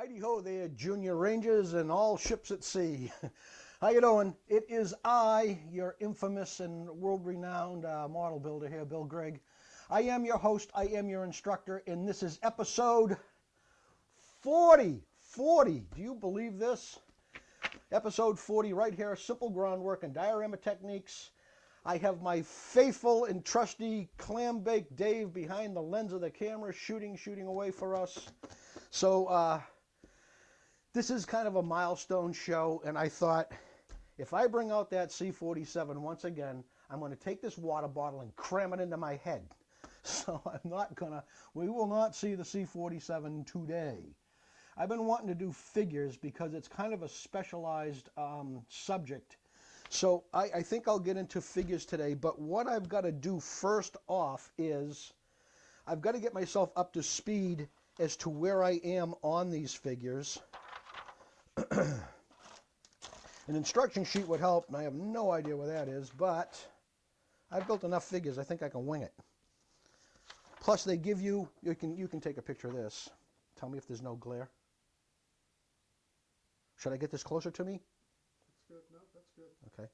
Righty-ho there, Junior Rangers and all ships at sea. How you doing? It is I, your infamous and world-renowned model builder here, Bill Grigg. I am your host, I am your instructor, and this is episode 40. 40, do you believe this? Episode 40 right here, simple groundwork and diorama techniques. I have my faithful and trusty clam-baked Dave behind the lens of the camera shooting away for us. So this is kind of a milestone show, and I thought if I bring out that C-47 once again, I'm going to take this water bottle and cram it into my head. So we will not see the C-47 today. I've been wanting to do figures because it's kind of a specialized subject. So I think I'll get into figures today, but what I've got to do first off is I've got to get myself up to speed as to where I am on these figures. An instruction sheet would help, and I have no idea where that is, but I've built enough figures, I think I can wing it. Plus they give you can take a picture of this. Tell me if there's no glare. Should I get this closer to me? That's good. No, that's good. Okay.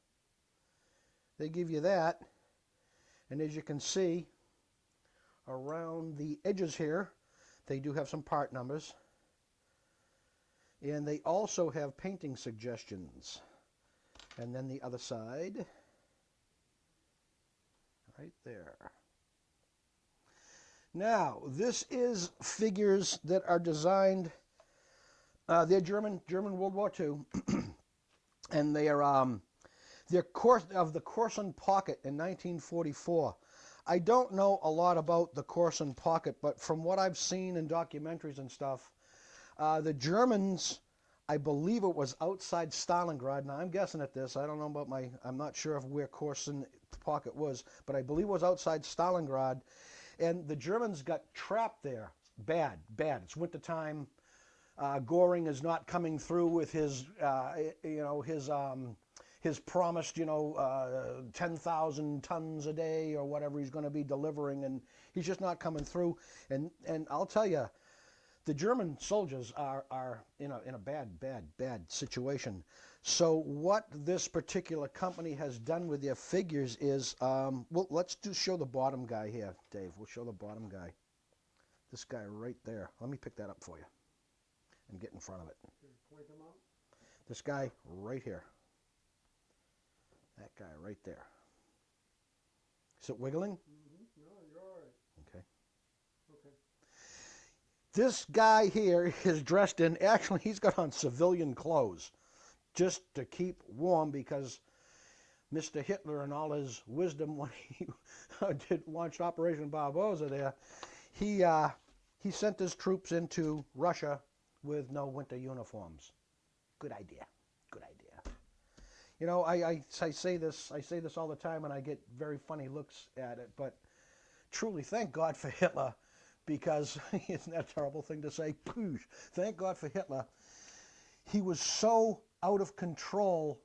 They give you that, and as you can see, around the edges here, they do have some part numbers. And they also have painting suggestions. And then the other side, right there. Now, this is figures that are designed, they're German World War II, and they're the Corson Pocket in 1944. I don't know a lot about the Corson Pocket, but from what I've seen in documentaries and stuff, the Germans, I believe it was outside Stalingrad. Now I'm guessing at this. I don't know about I'm not sure of where Corson Pocket was, but I believe it was outside Stalingrad. And the Germans got trapped there. Bad. It's wintertime. Göring is not coming through with his promised, 10,000 tons a day or whatever he's going to be delivering, and he's just not coming through. And I'll tell you, the German soldiers are in a bad situation. So what this particular company has done with their figures is, well, let's just show the bottom guy here, Dave. We'll show the bottom guy. This guy right there. Let me pick that up for you and get in front of it. Point him out. This guy right here. That guy right there. Is it wiggling? Mm-hmm. No, you're all right. Okay. Okay. This guy here is dressed in, actually he's got on civilian clothes just to keep warm because Mr. Hitler and all his wisdom when he launched Operation Barbarossa there, he sent his troops into Russia with no winter uniforms. Good idea. Good idea. You know, I say this all the time and I get very funny looks at it, but truly thank God for Hitler, because isn't that a terrible thing to say? Poosh. Thank God for Hitler. He was so out of control,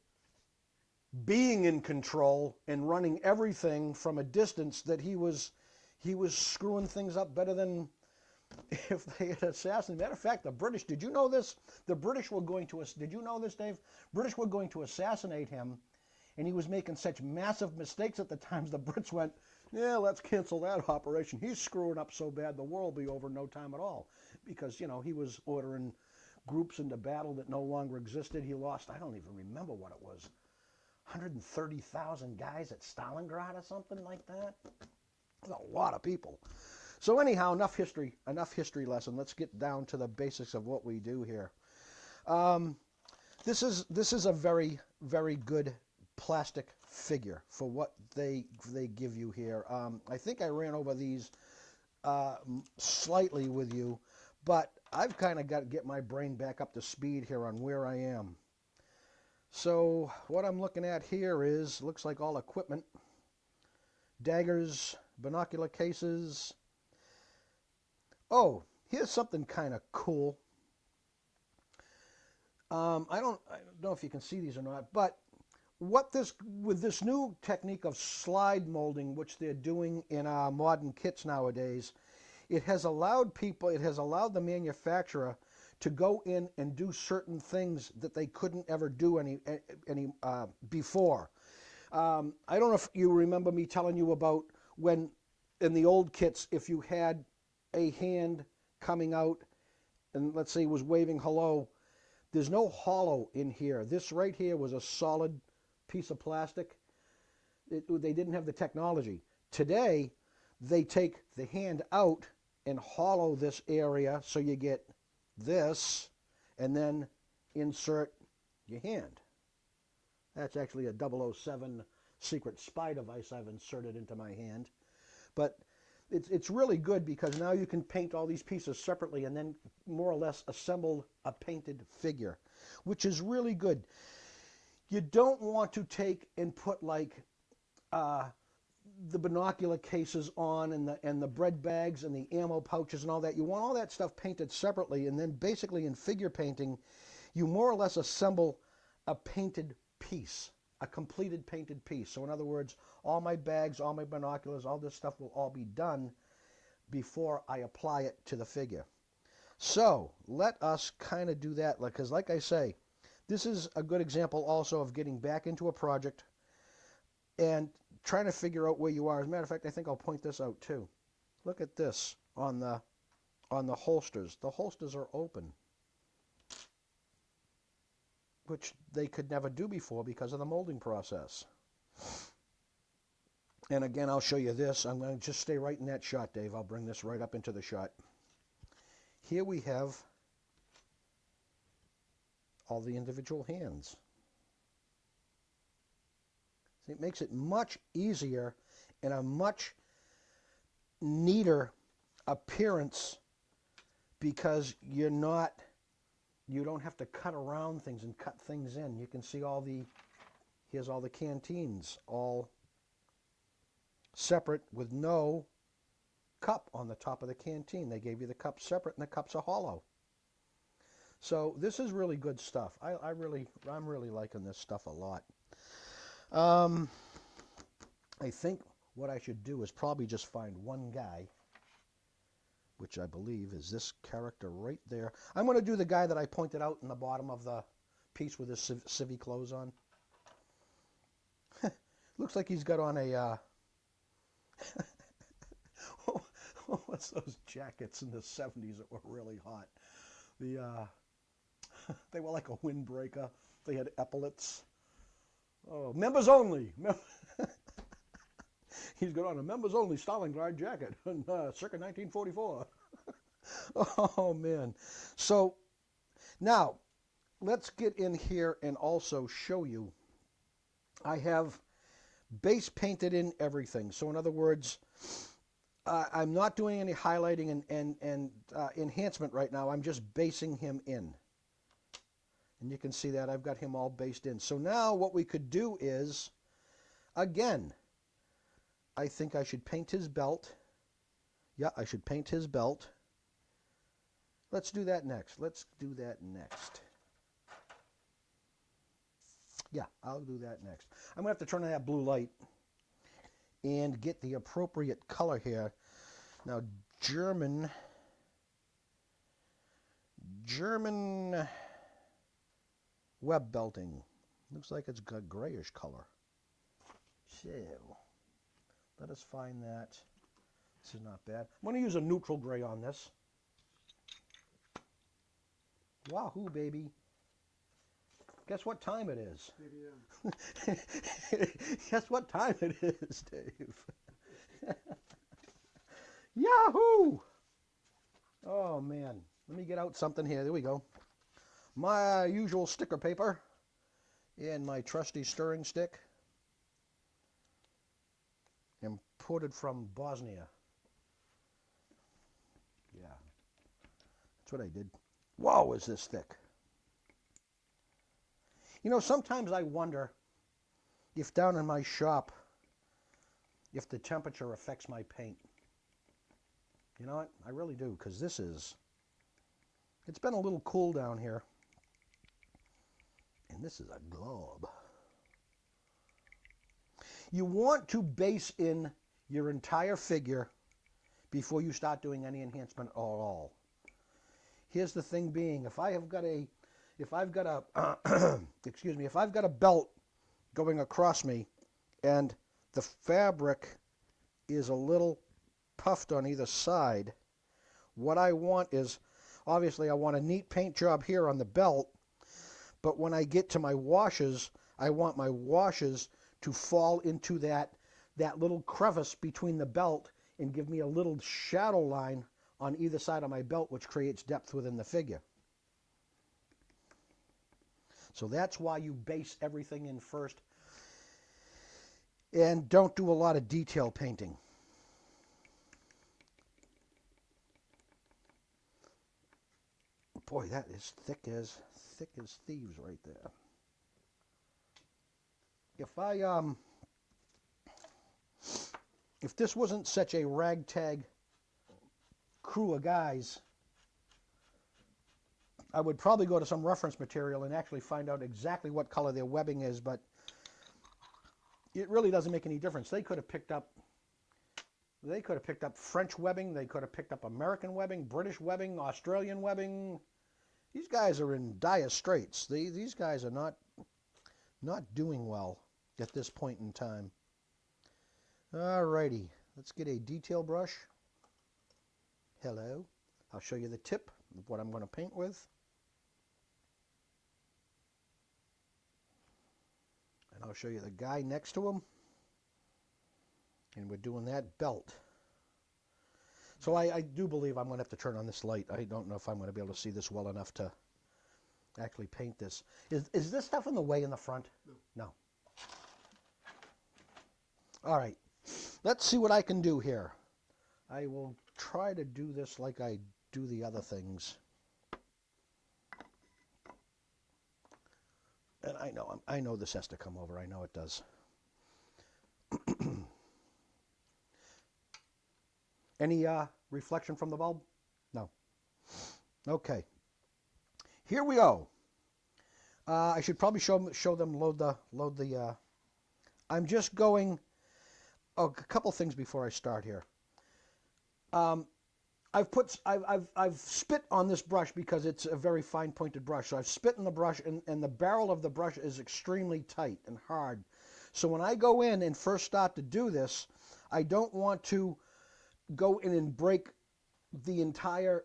being in control and running everything from a distance, that he was screwing things up better than if they had assassinated. Matter of fact, the British, did you know this? The British were going to, did you know this, Dave? British were going to assassinate him, and he was making such massive mistakes at the times, the Brits went, yeah, let's cancel that operation. He's screwing up so bad the world will be over in no time at all. Because, he was ordering groups into battle that no longer existed. He lost, I don't even remember what it was, 130,000 guys at Stalingrad or something like that. That's a lot of people. So anyhow, enough history lesson. Let's get down to the basics of what we do here. This is a very, very good plastic figure for what they give you here. I think I ran over these slightly with you, but I've kind of got to get my brain back up to speed here on where I am. So what I'm looking at here looks like all equipment, daggers, binocular cases. Oh, here's something kind of cool. I don't know if you can see these or not, but with this new technique of slide molding, which they're doing in modern kits nowadays, it has allowed the manufacturer to go in and do certain things that they couldn't ever do any before. I don't know if you remember me telling you about when in the old kits, if you had a hand coming out and let's say was waving hello, there's no hollow in here. This right here was a solid piece of plastic. They didn't have the technology. Today, they take the hand out and hollow this area so you get this and then insert your hand. That's actually a 007 secret spy device I've inserted into my hand. But it's really good because now you can paint all these pieces separately and then more or less assemble a painted figure, which is really good. You don't want to take and put like the binocular cases on and the bread bags and the ammo pouches and all that. You want all that stuff painted separately, and then basically in figure painting, you more or less assemble a painted piece, a completed painted piece. So in other words, all my bags, all my binoculars, all this stuff will all be done before I apply it to the figure. So let us kind of do that, because like I say, this is a good example also of getting back into a project and trying to figure out where you are. As a matter of fact, I think I'll point this out too. Look at this on the holsters. The holsters are open, which they could never do before because of the molding process. And again, I'll show you this. I'm going to just stay right in that shot, Dave. I'll bring this right up into the shot. Here we have all the individual hands. See, it makes it much easier and a much neater appearance because you don't have to cut around things and cut things in. You can see here's all the canteens, all separate with no cup on the top of the canteen. They gave you the cup separate and the cups are hollow. So this is really good stuff. I'm really liking this stuff a lot. I think what I should do is probably just find one guy, which I believe is this character right there. I'm going to do the guy that I pointed out in the bottom of the piece with his civvy clothes on. Looks like he's got on a what's those jackets in the 70s that were really hot? They were like a windbreaker. They had epaulets. Oh, members only. He's got on a members only Stalingrad jacket in circa 1944. Oh, man. So now let's get in here and also show you. I have base painted in everything. So in other words, I'm not doing any highlighting and enhancement right now. I'm just basing him in. And you can see that I've got him all based in. So now what we could do is, again, I think I should paint his belt. Yeah, I should paint his belt. Let's do that next. Yeah, I'll do that next. I'm going to have to turn on that blue light and get the appropriate color here. Now, German web belting. Looks like it's got grayish color. So, let us find that. This is not bad. I'm going to use a neutral gray on this. Wahoo, baby. Guess what time it is? 8 a.m. Guess what time it is, Dave? Yahoo! Oh, man. Let me get out something here. There we go. My usual sticker paper and my trusty stirring stick. Imported from Bosnia. Yeah. That's what I did. Whoa, is this thick. You know, sometimes I wonder if down in my shop, if the temperature affects my paint. You know what? I really do, because it's been a little cool down here. And this is a glob. You want to base in your entire figure before you start doing any enhancement at all. Here's the thing being, if I've got a, excuse me, if I've got a belt going across me and the fabric is a little puffed on either side, what I want is, obviously I want a neat paint job here on the belt, but when I get to my washes, I want my washes to fall into that little crevice between the belt and give me a little shadow line on either side of my belt, which creates depth within the figure. So that's why you base everything in first and don't do a lot of detail painting. Boy, that is thick as thieves right there. If this wasn't such a ragtag crew of guys, I would probably go to some reference material and actually find out exactly what color their webbing is, but it really doesn't make any difference. They could have picked up French webbing, they could have picked up American webbing, British webbing, Australian webbing. These guys are in dire straits. These guys are not doing well at this point in time. Alrighty, let's get a detail brush. Hello. I'll show you the tip of what I'm going to paint with. And I'll show you the guy next to him. And we're doing that belt. So I do believe I'm going to have to turn on this light. I don't know if I'm going to be able to see this well enough to actually paint this. Is this stuff in the way in the front? No. All right. Let's see what I can do here. I will try to do this like I do the other things. And I know this has to come over. I know it does. Any reflection from the bulb? No. Okay. Here we go. I should probably show them load the. I'm just going. Oh, a couple things before I start here. I've spit on this brush because it's a very fine pointed brush. So I've spit in the brush, and the barrel of the brush is extremely tight and hard. So when I go in and first start to do this, I don't want to go in and break the entire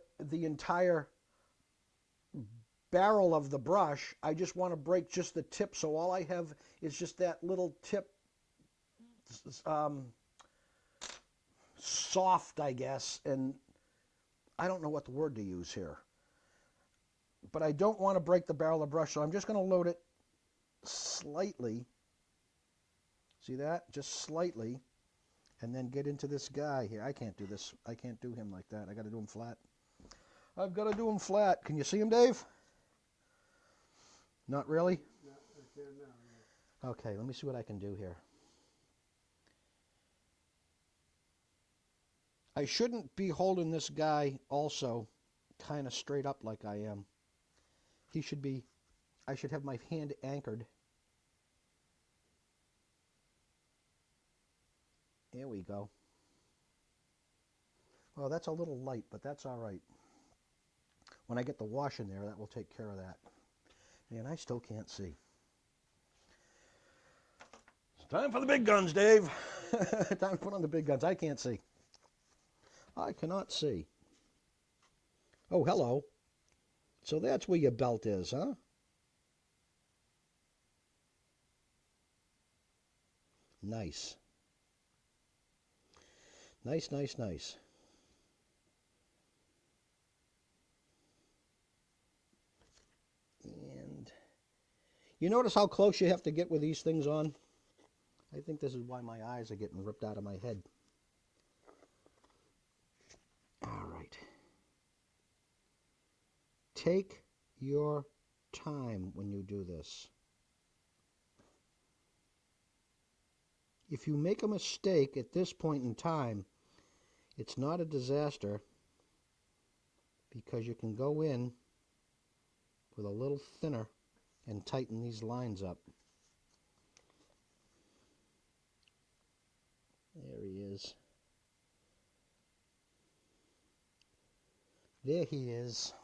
barrel of the brush. I just want to break just the tip, so all I have is just that little tip, soft, I guess, and I don't know what the word to use here, but I don't want to break the barrel of the brush, so I'm just going to load it slightly. See that? Just slightly. And then get into this guy here. I can't do this. I can't do him like that. I got to do him flat. I've got to do him flat. Can you see him, Dave? Not really? No, I can now, yeah. Okay, let me see what I can do here. I shouldn't be holding this guy also kind of straight up like I am. I should have my hand anchored. There we go. Well, that's a little light, but that's all right. When I get the wash in there, that will take care of that. Man, I still can't see. It's time for the big guns, Dave. Time to put on the big guns. I can't see. I cannot see. Oh, hello. So that's where your belt is, huh? Nice. Nice, nice, nice. And you notice how close you have to get with these things on? I think this is why my eyes are getting ripped out of my head. All right. Take your time when you do this. If you make a mistake at this point in time, it's not a disaster because you can go in with a little thinner and tighten these lines up. There he is. There he is.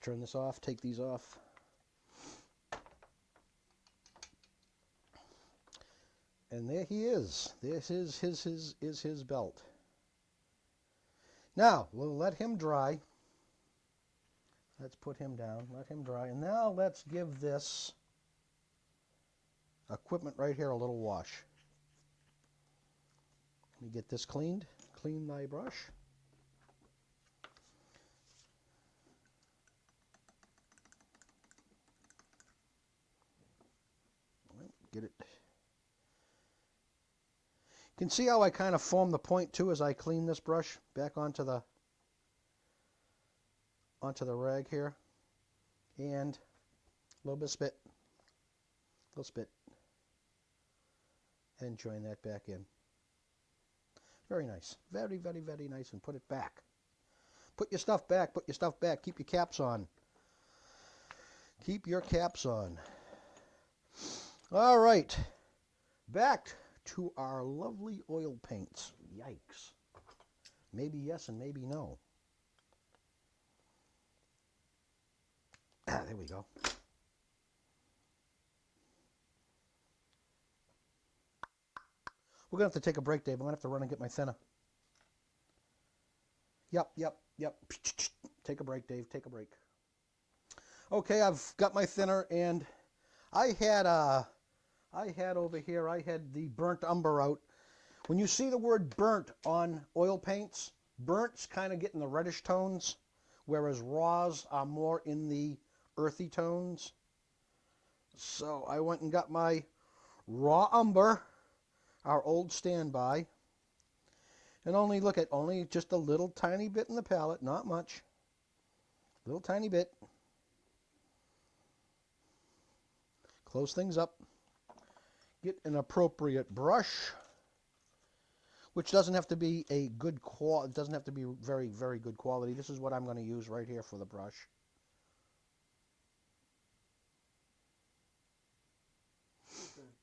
turn this off, take these off. And there he is. This is his belt. Now, we'll let him dry. Let's put him down, let him dry. And now let's give this equipment right here a little wash. Let me get this cleaned. Clean my brush. Get it. You can see how I kind of form the point too as I clean this brush back onto the rag here, and a little bit of spit, a little spit, and join that back in. Very nice, very, very, very nice. And put it back. Put your stuff back. Put your stuff back. Keep your caps on. Keep your caps on. All right, back to our lovely oil paints. Yikes. Maybe yes and maybe no. There we go. We're going to have to take a break, Dave. I'm going to have to run and get my thinner. Yep. Take a break, Dave. Take a break. Okay, I've got my thinner, and I had over here, I had the burnt umber out. When you see the word burnt on oil paints, burnt's kind of getting the reddish tones, whereas raws are more in the earthy tones. So I went and got my raw umber, our old standby, and only just a little tiny bit in the palette, not much, little tiny bit. Close things up. Get an appropriate brush, which doesn't have to be a good quality. It doesn't have to be very, very good quality. This is what I'm going to use right here for the brush.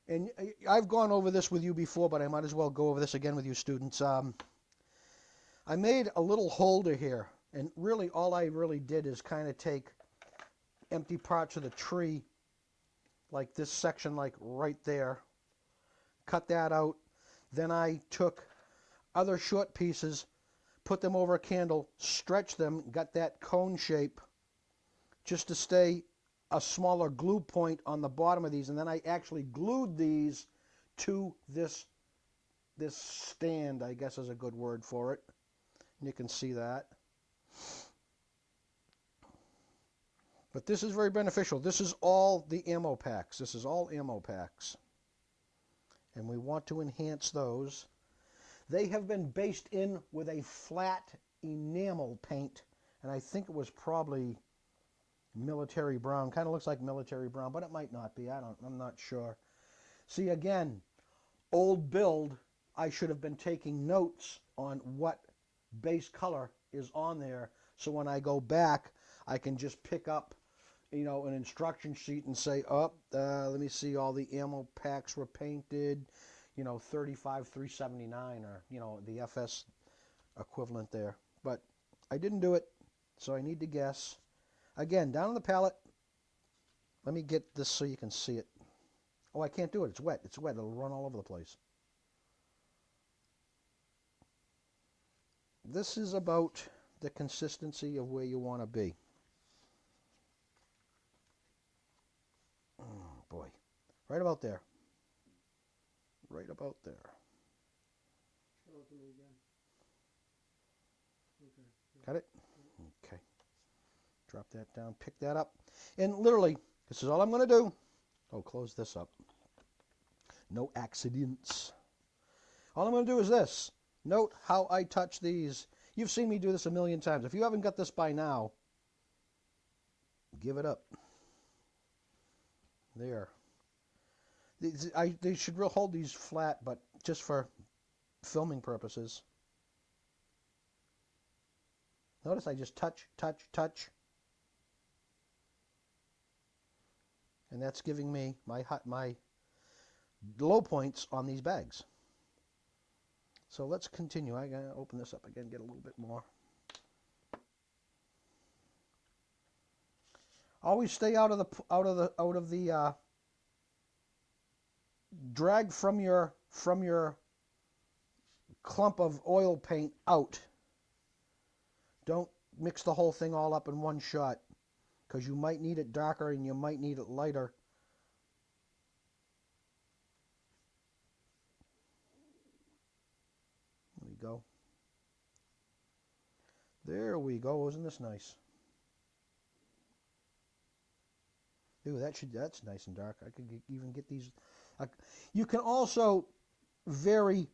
And I've gone over this with you before, but I might as well go over this again with you students. I made a little holder here, and really all I really did is kind of take empty parts of the tree, like this section, like right there, cut that out. Then I took other short pieces, put them over a candle, stretched them, got that cone shape just to stay a smaller glue point on the bottom of these, and then I actually glued these to this stand, I guess is a good word for it. And you can see that. But this is very beneficial. This is all the ammo packs. This is all ammo packs. And we want to enhance those. They have been based in with a flat enamel paint, and I think it was probably military brown. Kind of looks like military brown, but it might not be. I'm not sure. See, again, old build, I should have been taking notes on what base color is on there, so when I go back, I can just pick up, an instruction sheet and say, let me see, all the ammo packs were painted, 35 379, or the FS equivalent there. But I didn't do it, so I need to guess. Again, down on the palette, let me get this so you can see it. Oh, I can't do it. It's wet. It's wet. It'll run all over the place. This is about the consistency of where you want to be. Oh, boy. Right about there. Right about there. Show it to me again. Okay. Got it? Okay. Drop that down, pick that up. And literally, this is all I'm going to do. Oh, close this up. No accidents. All I'm going to do is this. Note how I touch these. You've seen me do this a million times. If you haven't got this by now, give it up. There. They should hold these flat, but just for filming purposes. Notice I just touch, touch, touch. And that's giving me my low points on these bags. So let's continue. I'm going to open this up again, get a little bit more. Always stay out of the drag from your clump of oil paint out. Don't mix the whole thing all up in one shot, because you might need it darker and you might need it lighter. There we go. There we go. Isn't this nice? Ooh, that's nice and dark. I could even get these. You can also vary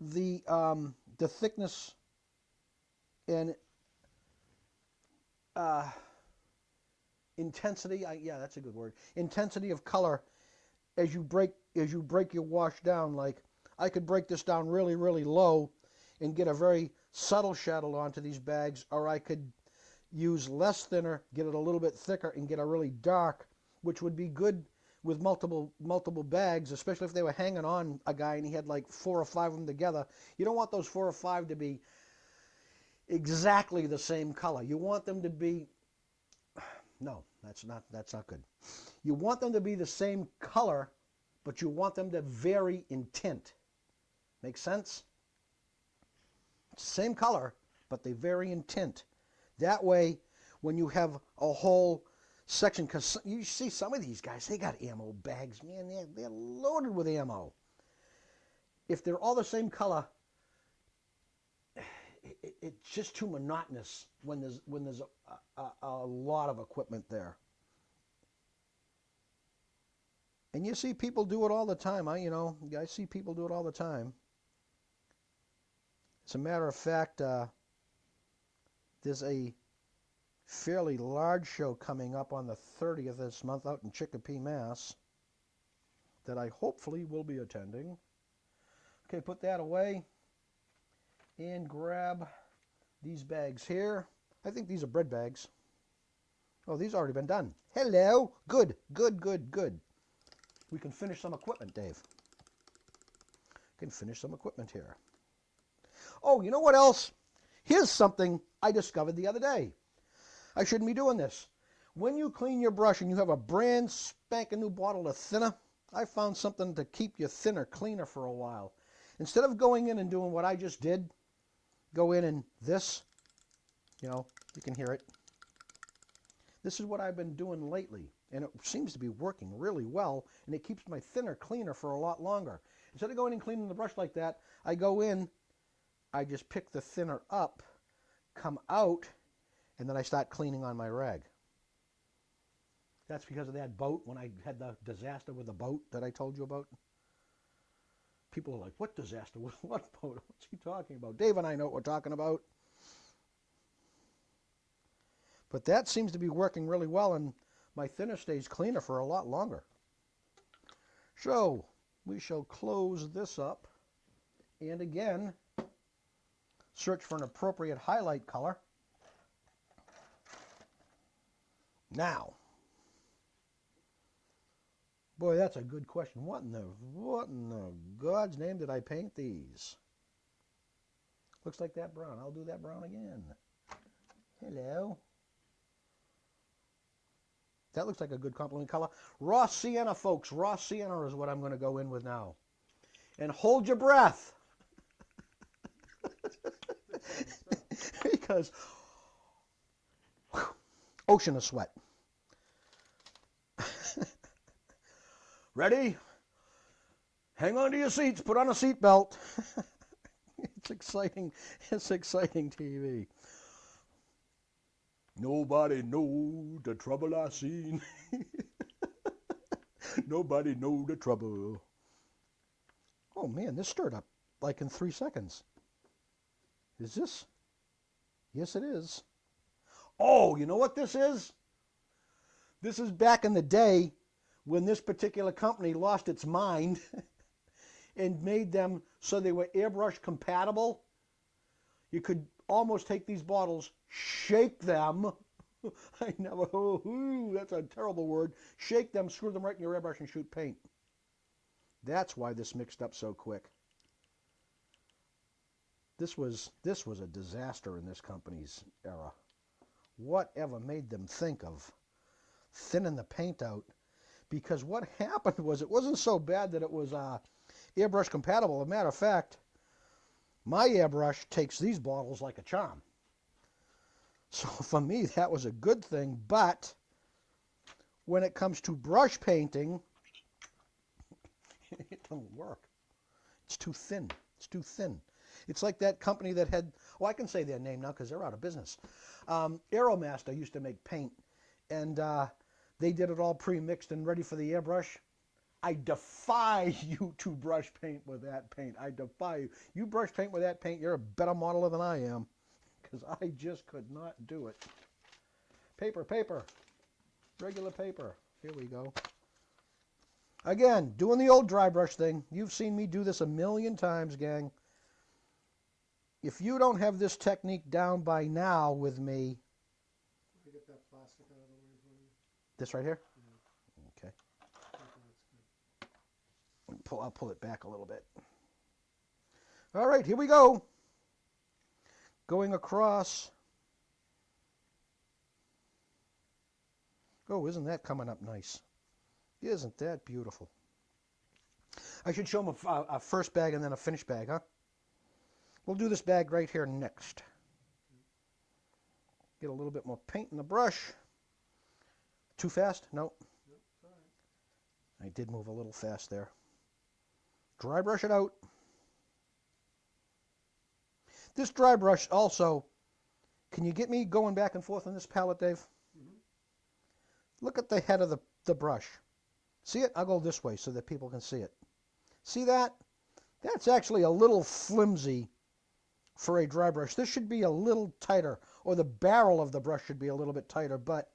the thickness and intensity. Yeah, that's a good word. Intensity of color as you break your wash down. Like, I could break this down really, really low and get a very subtle shadow onto these bags, or I could use less thinner, get it a little bit thicker, and get a really dark, which would be good with multiple bags, especially if they were hanging on a guy and he had like 4 or 5 of them together. You don't want those 4 or 5 to be exactly the same color. You want them to be, no, that's not good. You want them to be the same color, but you want them to vary in tint. Make sense? Same color, but they vary in tint. That way, when you have a whole section, because you see some of these guys, they got ammo bags, man, they're loaded with ammo. If they're all the same color, it's just too monotonous when there's a lot of equipment there. And you see people do it all the time. I see people do it all the time. As a matter of fact, there's a fairly large show coming up on the 30th of this month out in Chicopee, Mass, that I hopefully will be attending. Okay, put that away and grab these bags here. I think these are bread bags. Oh, these have already been done. Hello. Good. We can finish some equipment, Dave. Can finish some equipment here. Oh, you know what else? Here's something I discovered the other day. I shouldn't be doing this. When you clean your brush and you have a brand spanking new bottle of thinner, I found something to keep your thinner cleaner for a while. Instead of going in and doing what I just did, go in and this, you can hear it. This is what I've been doing lately, and it seems to be working really well, and it keeps my thinner cleaner for a lot longer. Instead of going and cleaning the brush like that, I go in, I just pick the thinner up, come out, and then I start cleaning on my rag. That's because of that boat, when I had the disaster with the boat that I told you about. People are like, what disaster? What boat? What's he talking about? Dave and I know what we're talking about. But that seems to be working really well, and my thinner stays cleaner for a lot longer. So, we shall close this up, and again, search for an appropriate highlight color. Now, boy, that's a good question. What in the God's name did I paint these? Looks like that brown. I'll do that brown again. Hello. That looks like a good complement color. Raw sienna, folks. Raw sienna is what I'm going to go in with now. And hold your breath. Because ocean of sweat. Ready? Hang on to your seats. Put on a seatbelt. It's exciting. It's exciting TV. Nobody know the trouble I seen. Nobody know the trouble. Oh man, this stirred up like in 3 seconds. Is this? Yes, it is. Oh, you know what this is? This is back in the day when this particular company lost its mind and made them so they were airbrush compatible. You could almost take these bottles, shake them. I never, that's a terrible word. Shake them, screw them right in your airbrush and shoot paint. That's why this mixed up so quick. This was a disaster in this company's era. Whatever made them think of thinning the paint out, because what happened was it wasn't so bad that it was airbrush compatible. As a matter of fact, my airbrush takes these bottles like a charm. So for me, that was a good thing. But when it comes to brush painting, it don't work. It's too thin. It's too thin. It's like that company that had, oh, I can say their name now because they're out of business. Aeromaster used to make paint, and they did it all pre-mixed and ready for the airbrush. I defy you to brush paint with that paint. I defy you. You brush paint with that paint, you're a better modeler than I am, because I just could not do it. Paper, paper. Regular paper. Here we go. Again, doing the old dry brush thing. You've seen me do this a million times, gang. If you don't have this technique down by now with me... I get that plastic out of the way for you. This right here? Yeah. Okay. I think that's good. I'll pull it back a little bit. All right, here we go. Going across. Oh, isn't that coming up nice? Isn't that beautiful? I should show them a first bag and then a finished bag, huh? We'll do this bag right here next. Get a little bit more paint in the brush. Too fast? Nope. Nope, it's all right. I did move a little fast there. Dry brush it out. This dry brush also, can you get me going back and forth on this palette, Dave? Mm-hmm. Look at the head of the brush. See it? I'll go this way so that people can see it. See that? That's actually a little flimsy for a dry brush. This should be a little tighter, or the barrel of the brush should be a little bit tighter, but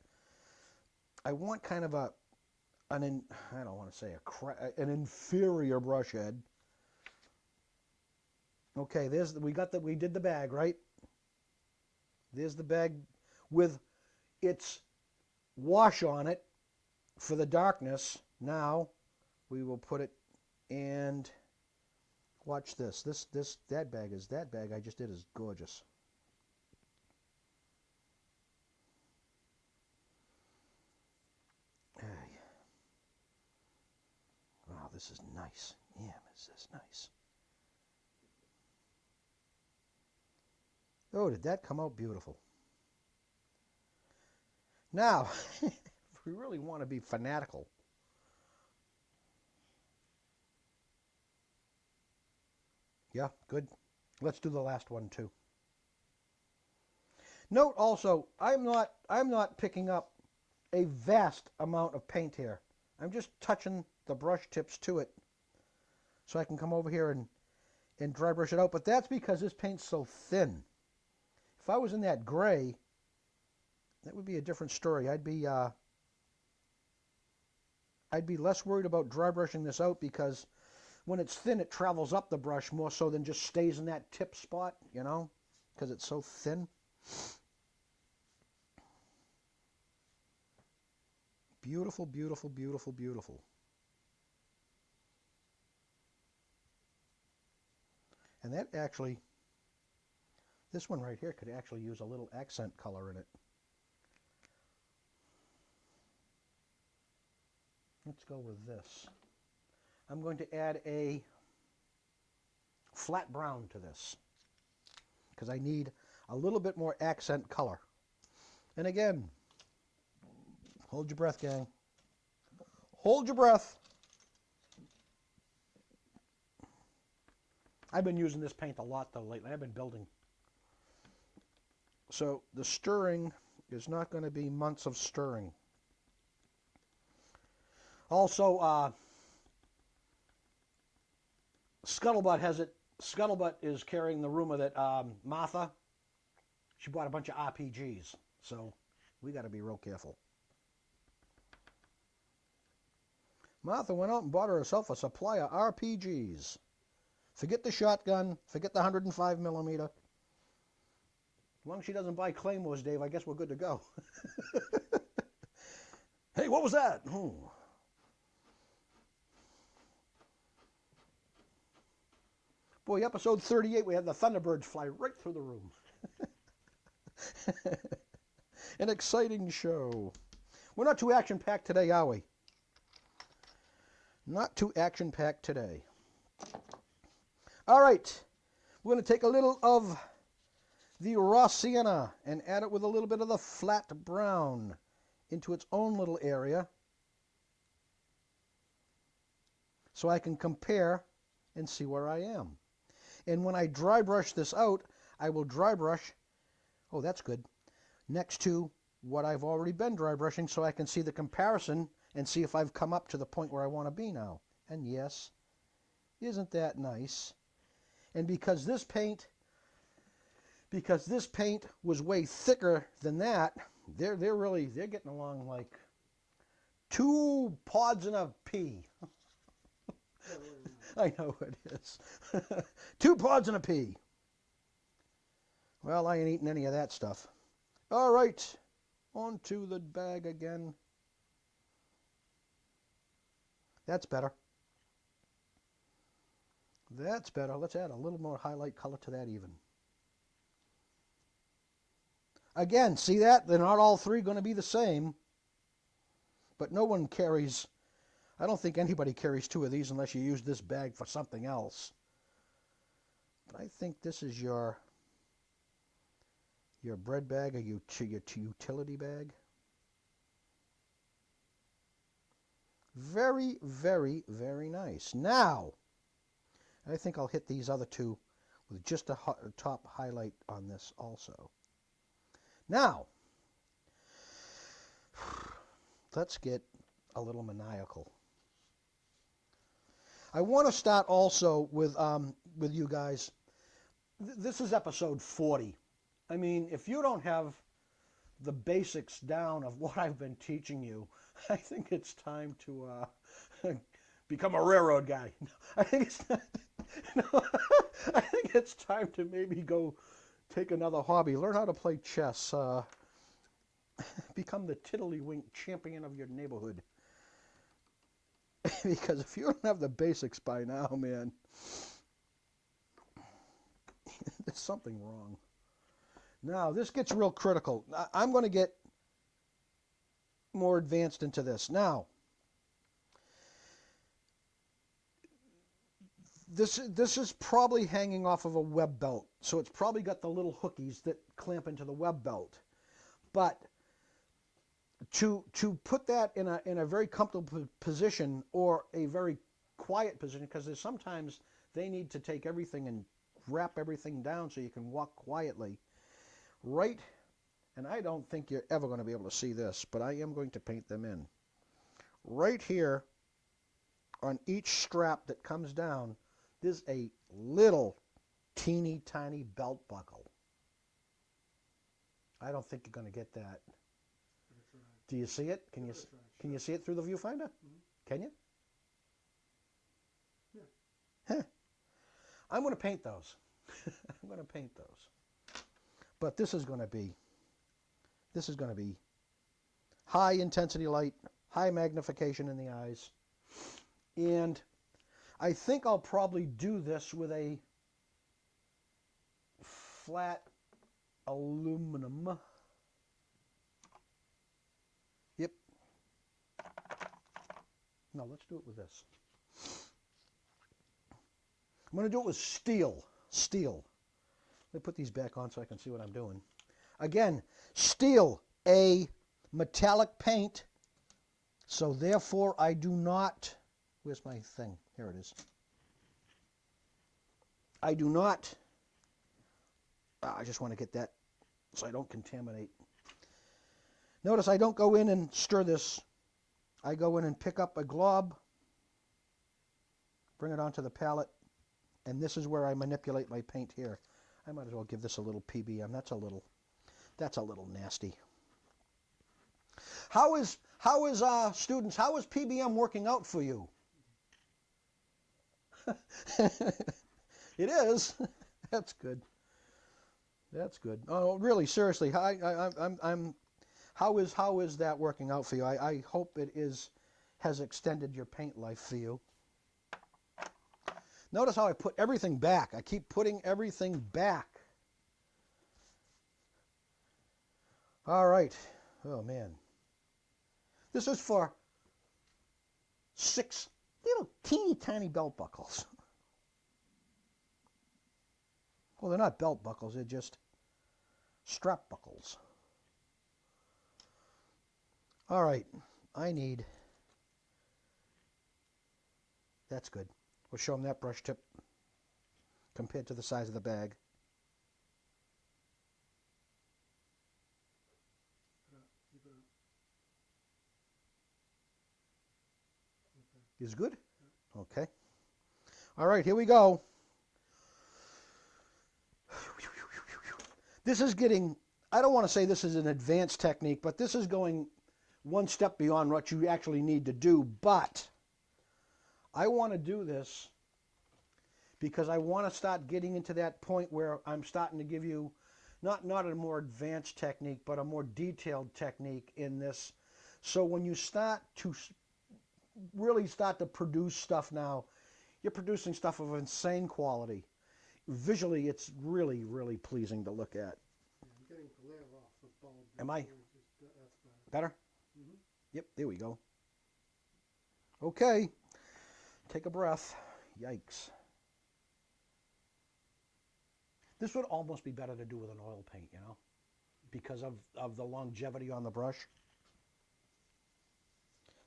I want kind of I don't want to say an inferior brush head. Okay, we did the bag, right? There's the bag with its wash on it for the darkness. Now we will put it, and watch this. That bag I just did is gorgeous. Hey. Wow, this is nice. Yeah, is this nice? Oh, did that come out beautiful? Now, if we really want to be fanatical, yeah, good. Let's do the last one too. Note also, I'm not picking up a vast amount of paint here. I'm just touching the brush tips to it so I can come over here and dry brush it out. But that's because this paint's so thin. If I was in that gray, that would be a different story. I'd be less worried about dry brushing this out, because when it's thin, it travels up the brush more so than just stays in that tip spot, you know, because it's so thin. Beautiful, beautiful, beautiful, beautiful. And that actually, this one right here could actually use a little accent color in it. Let's go with this. I'm going to add a flat brown to this because I need a little bit more accent color. And again, hold your breath, gang. Hold your breath. I've been using this paint a lot though lately. I've been building. So the stirring is not going to be months of stirring. Also, Scuttlebutt has it. Scuttlebutt is carrying the rumor that Martha, she bought a bunch of RPGs. So we got to be real careful. Martha went out and bought herself a supply of RPGs. Forget the shotgun. Forget the 105 millimeter. As long as she doesn't buy Claymores, Dave, I guess we're good to go. Hey, what was that? Oh. Boy, episode 38, we had the Thunderbirds fly right through the room. An exciting show. We're not too action-packed today, are we? Not too action-packed today. All right. We're going to take a little of the raw sienna and add it with a little bit of the flat brown into its own little area so I can compare and see where I am. And when I dry brush this out, I will dry brush, oh, that's good, next to what I've already been dry brushing so I can see the comparison and see if I've come up to the point where I want to be now. And yes, isn't that nice? And because this paint was way thicker than that, they're getting along like 2 pods in a pea. I know it is. 2 pods in a pea. Well, I ain't eating any of that stuff. All right, onto the bag again. That's better. That's better. Let's add a little more highlight color to that even. Again, see that? They're not all 3 going to be the same. But no one carries, I don't think anybody carries 2 of these unless you use this bag for something else. But I think this is your bread bag or your utility bag. Very, very, very nice. Now, I think I'll hit these other 2 with just a top highlight on this also. Now, let's get a little maniacal. I want to start also with you guys. This is episode 40. I mean, if you don't have the basics down of what I've been teaching you, I think it's time to become a railroad guy. I think it's time to maybe go take another hobby, learn how to play chess, become the tiddlywink champion of your neighborhood. Because if you don't have the basics by now, man, there's something wrong. Now, this gets real critical. I'm going to get more advanced into this. Now, this is probably hanging off of a web belt, so it's probably got the little hookies that clamp into the web belt. But to put that in a very comfortable position or a very quiet position, because there's sometimes they need to take everything and wrap everything down so you can walk quietly. Right, and I don't think you're ever going to be able to see this, but I am going to paint them in. Right here on each strap that comes down, there's a little teeny tiny belt buckle. I don't think you're going to get that. Do you see it? Can you see it through the viewfinder? Mm-hmm. Can you? Yeah. Huh. I'm going to paint those. I'm going to paint those. But this is going to be high intensity light, high magnification in the eyes. And I think I'll probably do this with a flat aluminum. Yep. No, let's do it with this. I'm going to do it with steel. Steel. Let me put these back on so I can see what I'm doing. Again, steel, a metallic paint, so therefore I do not, where's my thing? Here it is. I do not, I just want to get that so I don't contaminate. Notice I don't go in and stir this. I go in and pick up a glob, bring it onto the palette, and this is where I manipulate my paint here. I might as well give this a little PBM. That's a little nasty. How is students? How is PBM working out for you? It is. That's good. That's good. Oh, really? Seriously, how is that working out for you? I hope it has extended your paint life for you. Notice how I put everything back. I keep putting everything back. All right. Oh, man. This is for 6 little teeny tiny belt buckles. Well, they're not belt buckles, they're just strap buckles. All right, I need, that's good. We'll show them that brush tip compared to the size of the bag. Keep it up. Okay. Is good? Okay. All right, here we go. This is getting, I don't want to say this is an advanced technique, but this is going one step beyond what you actually need to do. But I want to do this because I want to start getting into that point where I'm starting to give you not a more advanced technique, but a more detailed technique in this. So when you start to really start to produce stuff now, you're producing stuff of insane quality. Visually, it's really, really pleasing to look at. Yeah, I'm getting glare off the bulb. Am I? That's better. Better? Mm-hmm. Yep, there we go. Okay, take a breath. Yikes. This would almost be better to do with an oil paint, you know, because of the longevity on the brush.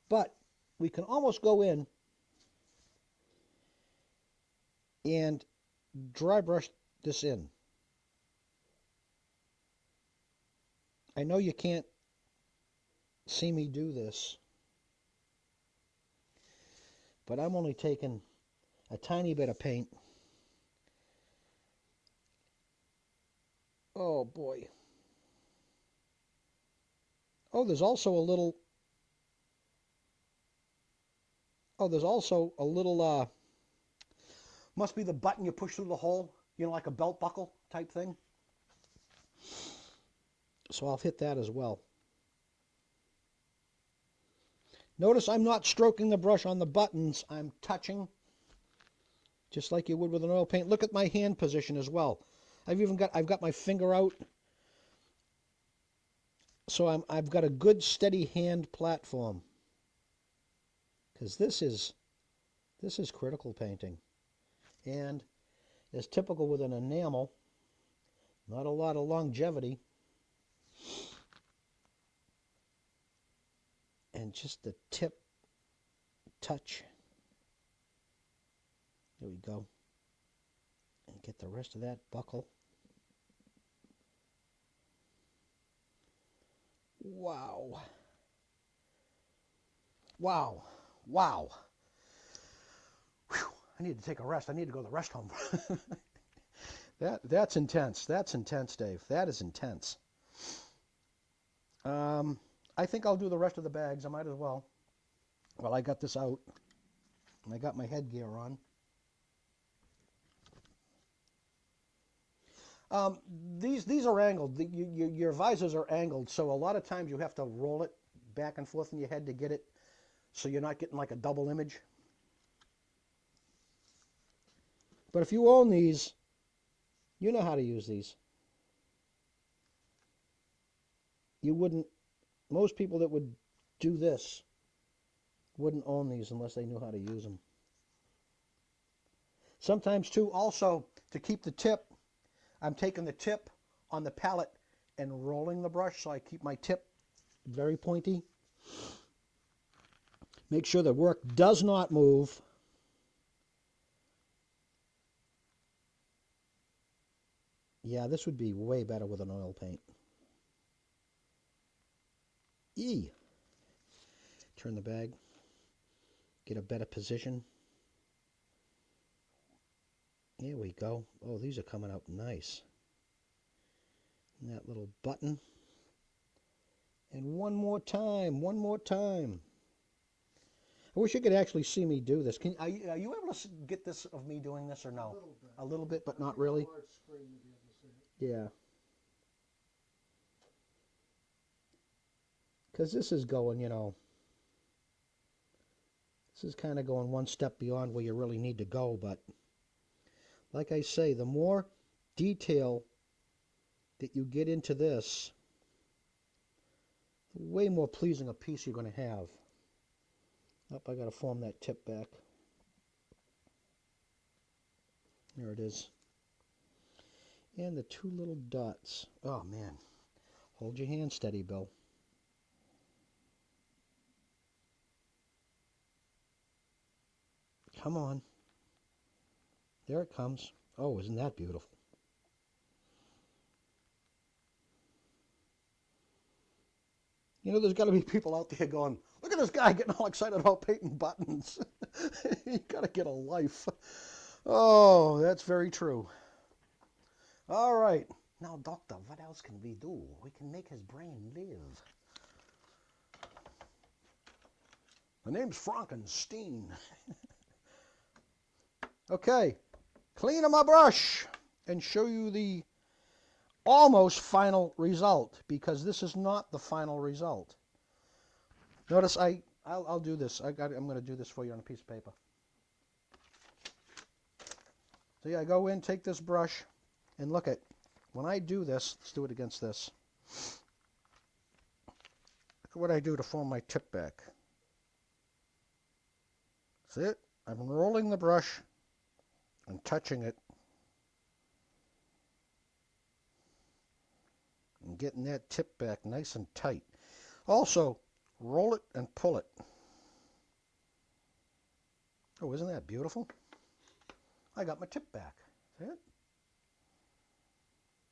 But we can almost go in and dry brush this in. I know you can't see me do this, but I'm only taking a tiny bit of paint. Oh boy. Oh, there's also a little, must be the button you push through the hole, you know, like a belt buckle type thing. So I'll hit that as well. Notice I'm not stroking the brush on the buttons, I'm touching, just like you would with an oil paint. Look at my hand position as well. I've got my finger out, so I've got a good steady hand platform. Because this is critical painting. And as typical with an enamel, not a lot of longevity. And just the tip touch. There we go. And get the rest of that buckle. Wow. Wow. Wow. Whew. I need to take a rest. I need to go to the rest home. That's intense. That's intense, Dave. That is intense. I think I'll do the rest of the bags. I might as well. Well, I got this out. And I got my headgear on. These are angled. Your visors are angled, so a lot of times you have to roll it back and forth in your head to get it, so you're not getting like a double image. But if you own these, you know how to use these. You wouldn't, most people that would do this wouldn't own these unless they knew how to use them. Sometimes too, also, to keep the tip, I'm taking the tip on the palette and rolling the brush, so I keep my tip very pointy. Make sure the work does not move. Yeah, this would be way better with an oil paint. Yee. Turn the bag. Get a better position. Here we go. Oh, these are coming out nice. And that little button. And one more time, one more time. I wish you could actually see me do this. Are you able to get this of me doing this or no? A little bit. A little bit, but not really? A large screen to be able to see it. Yeah. Because this is going, you know, this is kind of going one step beyond where you really need to go. But like I say, the more detail that you get into this, way more pleasing a piece you're going to have. Up, I got to form that tip back. There it is. And the two little dots. Oh, man. Hold your hand steady, Bill. Come on. There it comes. Oh, isn't that beautiful? You know, there's got to be people out there going, look at this guy getting all excited about painting buttons. You got to get a life. Oh, that's very true. All right. Now, doctor, what else can we do? We can make his brain live. My name's Frankenstein. Okay. Clean my brush and show you the almost final result, because this is not the final result. Notice I'll do this. I'm going to do this for you on a piece of paper. So yeah, I go in, take this brush, and look at, when I do this, let's do it against this. Look at what I do to form my tip back. See it? I'm rolling the brush and touching it and getting that tip back nice and tight. Also, roll it and pull it. Oh, isn't that beautiful? I got my tip back. See it?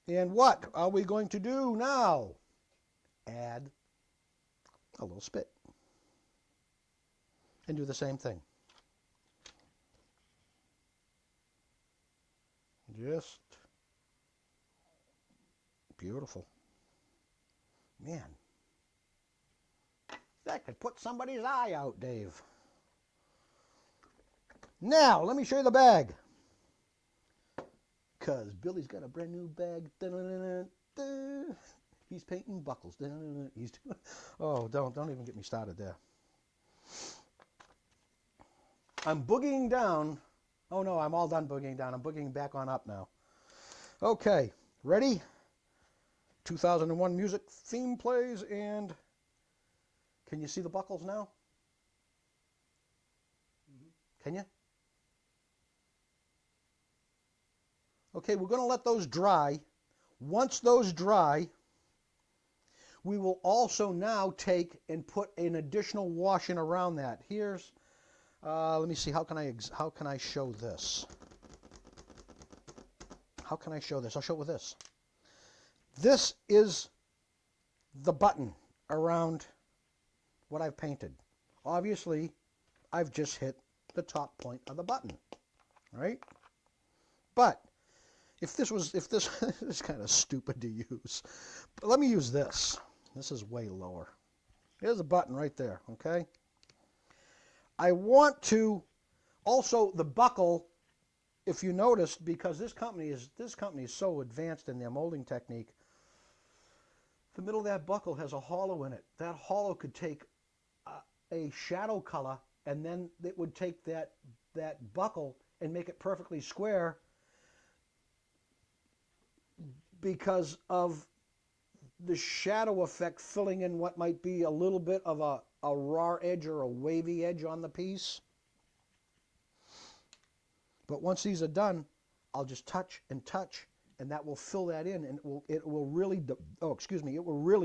And what are we going to do now? Add a little spit. And do the same thing. Just beautiful. Man, that could put somebody's eye out, Dave. Now, let me show you the bag. Because Billy's got a brand new bag. He's painting buckles. He's doing... Oh, don't even get me started there. I'm boogieing down. Oh, no, I'm all done boogieing down. I'm boogieing back on up now. Okay, ready? 2001 music theme plays, and can you see the buckles now? Can you? Okay, we're going to let those dry. Once those dry, we will also now take and put an additional washing around that. Here's, let me see, how can I show this? How can I show this? I'll show it with this. This is the button around what I've painted. Obviously, I've just hit the top point of the button, right? But if this is kind of stupid to use, but let me use this. This is way lower. There's a button right there, okay? I want to also the buckle, if you noticed, because this company is so advanced in their molding technique. The middle of that buckle has a hollow in it. That hollow could take a shadow color, and then it would take that buckle and make it perfectly square because of the shadow effect filling in what might be a little bit of a raw edge or a wavy edge on the piece. But once these are done, I'll just touch and touch, and that will fill that in, and it will really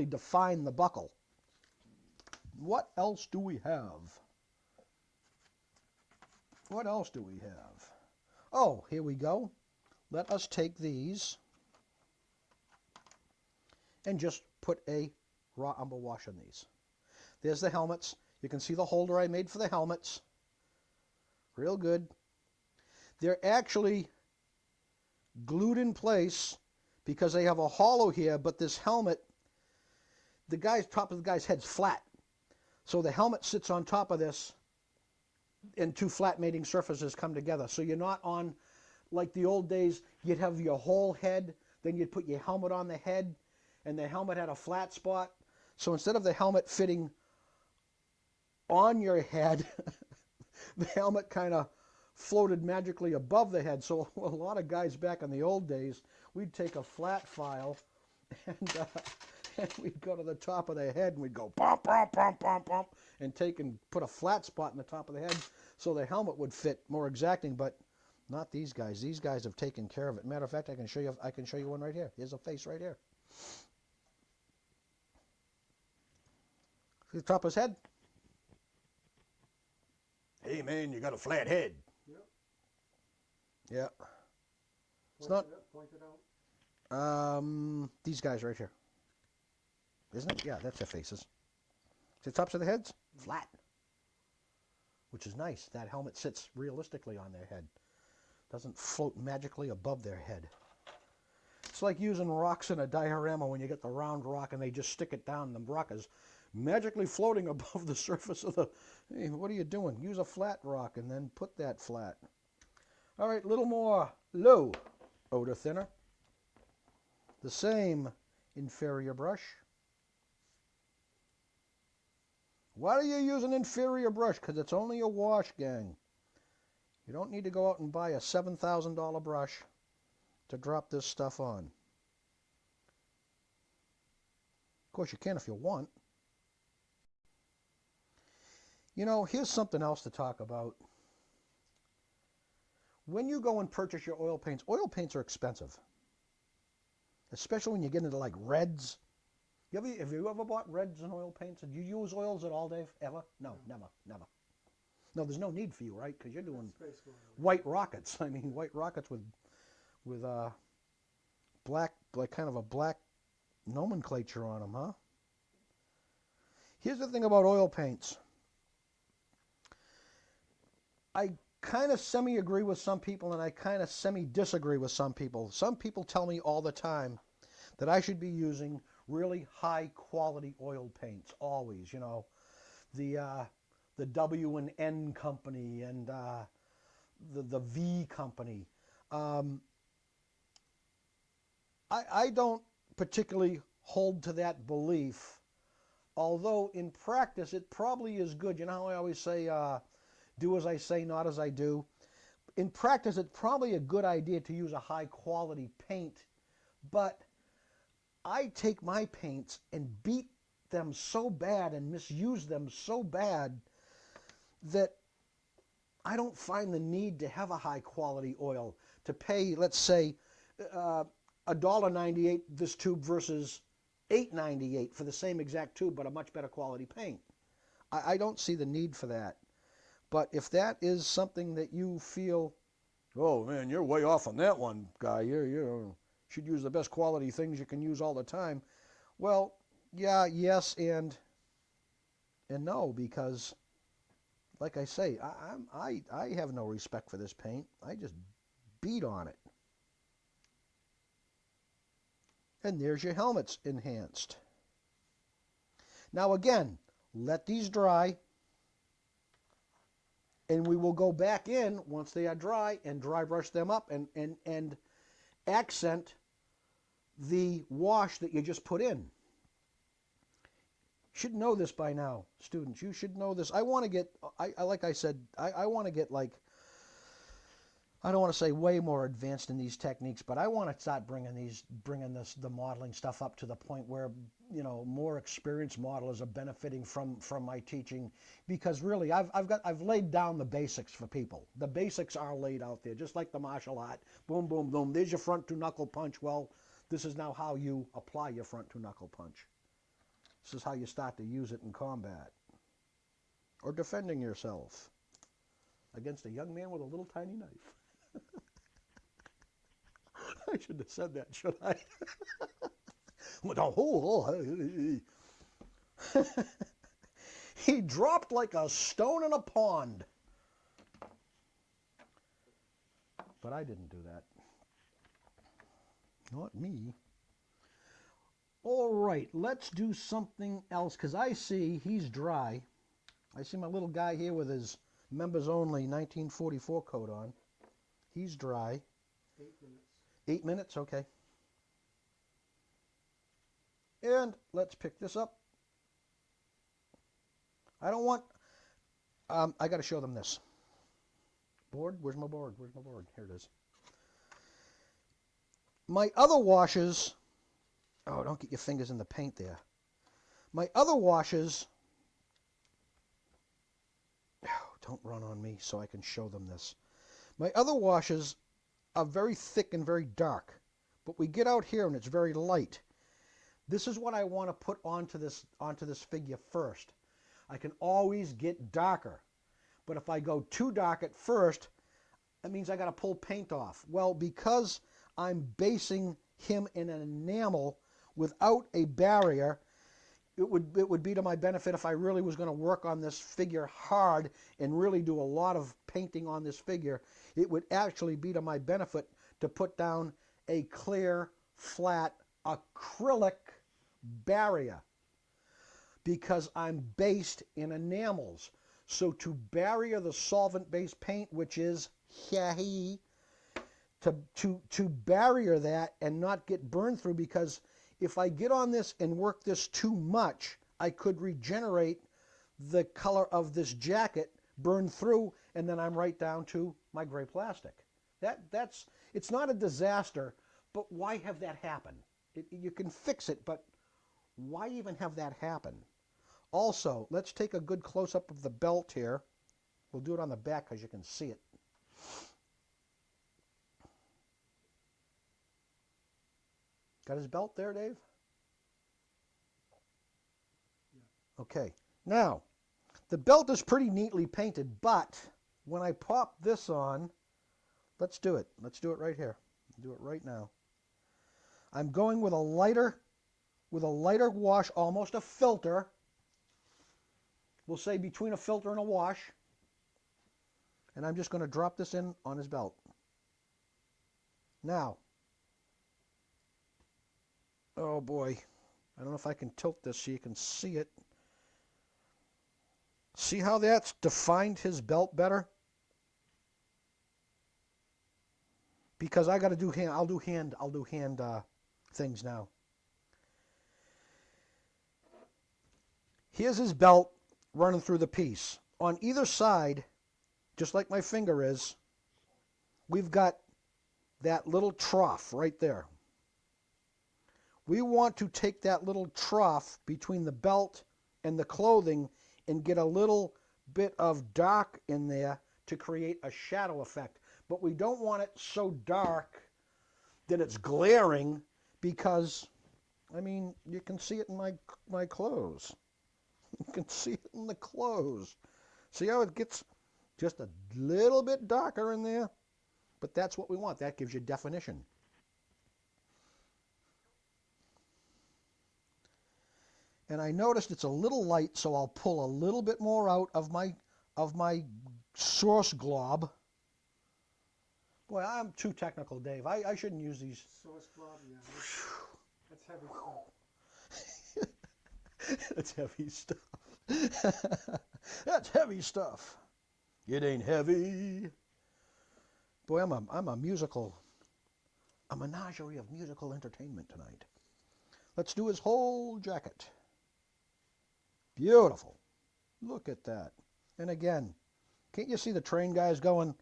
define the buckle. What else do we have? What else do we have? Oh, here we go. Let us take these and just put a raw umber wash on these. There's the helmets. You can see the holder I made for the helmets. Real good. They're actually glued in place because they have a hollow here, but this helmet, top of the guy's head's flat. So the helmet sits on top of this, and two flat mating surfaces come together. So you're not on, like the old days, you'd have your whole head, then you'd put your helmet on the head, and the helmet had a flat spot. So instead of the helmet fitting on your head, the helmet kind of floated magically above the head. So a lot of guys back in the old days, we'd take a flat file and and we'd go to the top of the head and we'd go bump, bump, bump, bump, bump, and take and put a flat spot in the top of the head so the helmet would fit more exacting, but not these guys. These guys have taken care of it. Matter of fact, I can show you one right here. Here's a face right here. See the top of his head? Hey man, you got a flat head. Yep. Yeah. It's not. Point it out. These guys right here. Isn't it? Yeah, that's their faces. See the tops of the heads? Flat. Which is nice. That helmet sits realistically on their head. Doesn't float magically above their head. It's like using rocks in a diorama when you get the round rock and they just stick it down and the rock is magically floating above the surface of the... Hey, what are you doing? Use a flat rock and then put that flat. All right, a little more low odor thinner. The same inferior brush. Why do you use an inferior brush? Because it's only a wash, gang. You don't need to go out and buy a $7,000 brush to drop this stuff on. Of course, you can if you want. You know, here's something else to talk about. When you go and purchase your oil paints are expensive. Especially when you get into like reds. Have you ever bought reds and oil paints? Did you use oils at all, Dave? Ever? No, never. No, there's no need for you, right? Because you're doing white rockets. I mean, white rockets with black, like kind of a black nomenclature on them, huh? Here's the thing about oil paints. I kind of semi-agree with some people and I kind of semi-disagree with some people. Some people tell me all the time that I should be using really high-quality oil paints, always, you know. The W and N company and the V company. I don't particularly hold to that belief, although in practice it probably is good. You know how I always say, do as I say, not as I do? In practice, it's probably a good idea to use a high-quality paint, but I take my paints and beat them so bad and misuse them so bad that I don't find the need to have a high-quality oil to pay, let's say, $1.98 this tube versus $8.98 for the same exact tube, but a much better quality paint. I don't see the need for that. But if that is something that you feel, oh man, you're way off on that one, guy. You should use the best quality things you can use all the time. Well, yeah, yes, and no, because, like I say, I have no respect for this paint. I just beat on it. And there's your helmets enhanced. Now again, let these dry. And we will go back in once they are dry and dry brush them up and accent the wash that you just put in. You should know this by now, students. You should know this. I want to get, like I said, I want to get like, I don't want to say way more advanced in these techniques, but I want to start bringing the modeling stuff up to the point where, you know, more experienced modelers are benefiting from my teaching, because really I've laid down the basics for people. The basics are laid out there, just like the martial art. Boom, boom, boom. There's your front to knuckle punch. Well, this is now how you apply your front to knuckle punch. This is how you start to use it in combat or defending yourself against a young man with a little tiny knife. I shouldn't have said that, should I? He dropped like a stone in a pond. But I didn't do that. Not me. All right, let's do something else, because I see he's dry. I see my little guy here with his members only 1944 coat on. He's dry. 8 minutes. 8 minutes, okay. And let's pick this up. I don't want, I got to show them this. Board? Where's my board? Where's my board? Here it is. My other washes Oh, don't get your fingers in the paint there. My other washes, don't run on me so I can show them this. My other washes are very thick and very dark, but we get out here and it's very light. This is what I want to put onto this figure first. I can always get darker, but if I go too dark at first, that means I got to pull paint off. Well, because I'm basing him in an enamel without a barrier, it would be to my benefit if I really was going to work on this figure hard and really do a lot of painting on this figure. It would actually be to my benefit to put down a clear, flat, acrylic barrier because I'm based in enamels. So to barrier the solvent-based paint, which is to barrier that and not get burned through, because if I get on this and work this too much, I could regenerate the color of this jacket, burn through, and then I'm right down to my gray plastic. It's not a disaster, but why have that happen? You can fix it, but why even have that happen? Also, let's take a good close-up of the belt here. We'll do it on the back because you can see it. Got his belt there, Dave? Yeah. Okay. Now, the belt is pretty neatly painted, but when I pop this on, let's do it. Let's do it right here. Do it right now. I'm going with a lighter wash, almost a filter. We'll say between a filter and a wash. And I'm just going to drop this in on his belt. Now, oh boy, I don't know if I can tilt this so you can see it. See how that's defined his belt better? Because I got to do hand. I'll do hand things now. Here's his belt running through the piece. On either side, just like my finger is, we've got that little trough right there. We want to take that little trough between the belt and the clothing and get a little bit of dark in there to create a shadow effect. But we don't want it so dark that it's glaring, because, I mean, you can see it in my clothes. You can see it in the clothes. See how it gets just a little bit darker in there? But that's what we want. That gives you definition. And I noticed it's a little light, so I'll pull a little bit more out of my source glob. Boy, I'm too technical, Dave. I shouldn't use these. Source glob, yeah. That's heavy stuff. That's heavy stuff. That's heavy stuff. It ain't heavy. Boy, I'm a menagerie of musical entertainment tonight. Let's do his whole jacket. Beautiful. Look at that. And again, can't you see the train guys going,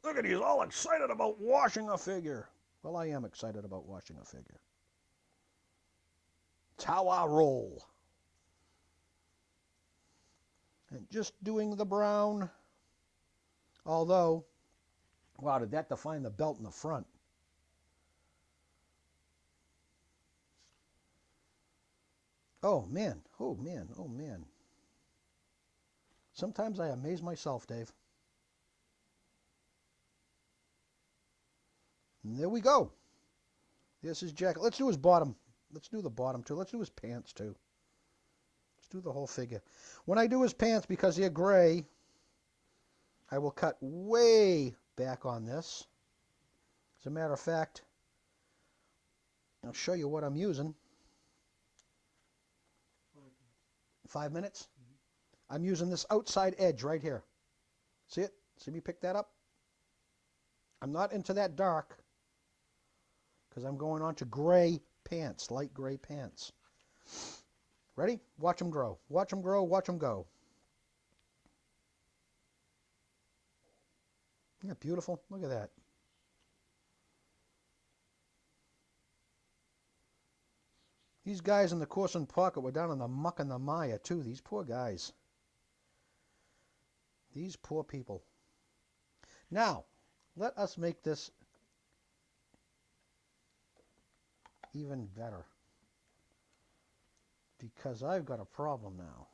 look at, he's all excited about washing a figure. Well, I am excited about washing a figure. It's how I roll. And just doing the brown. Although, wow, did that define the belt in the front? Oh, man. Oh, man. Oh, man. Sometimes I amaze myself, Dave. And there we go. There's his jacket. Let's do his bottom. Let's do the bottom, too. Let's do his pants, too. Let's do the whole figure. When I do his pants, because they're gray, I will cut way back on this. As a matter of fact, I'll show you what I'm using. 5 minutes? Mm-hmm. I'm using this outside edge right here. See it? See me pick that up? I'm not into that dark because I'm going on to gray pants, light gray pants. Ready? Watch them grow. Watch them grow. Watch them go. Isn't that beautiful? Look at that. These guys in the Corson pocket were down in the muck and the mire, too. These poor guys. These poor people. Now, let us make this even better. Because I've got a problem now.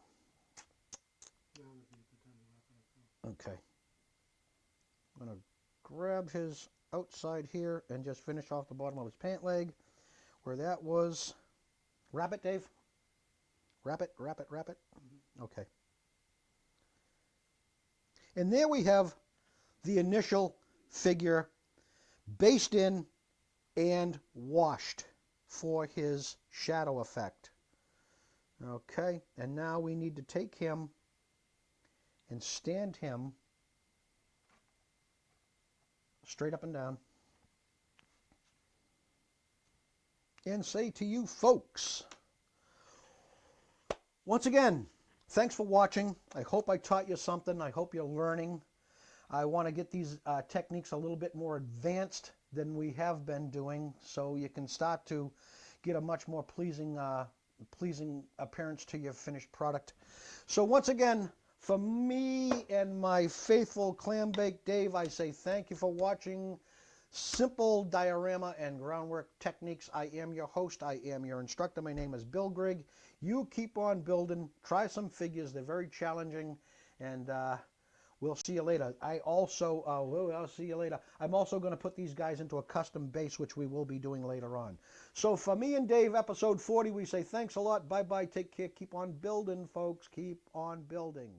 Okay. I'm going to grab his outside here and just finish off the bottom of his pant leg where that was. Wrap it, Dave. Wrap it, wrap it, wrap it. Okay. And there we have the initial figure based in and washed for his shadow effect. Okay, and now we need to take him and stand him straight up and down and say to you folks, once again, thanks for watching. I hope I taught you something. I hope you're learning. I want to get these techniques a little bit more advanced than we have been doing, so you can start to get a much more pleasing appearance to your finished product. So once again, for me and my faithful clam bake Dave, I say thank you for watching Simple Diorama and Groundwork Techniques. I am your host. I am your instructor. My name is Bill Grigg. You keep on building. Try some figures. They're very challenging, and we'll see you later. I'll see you later. I'm also going to put these guys into a custom base, which we will be doing later on. So for me and Dave, episode 40, we say thanks a lot. Bye-bye. Take care. Keep on building, folks. Keep on building.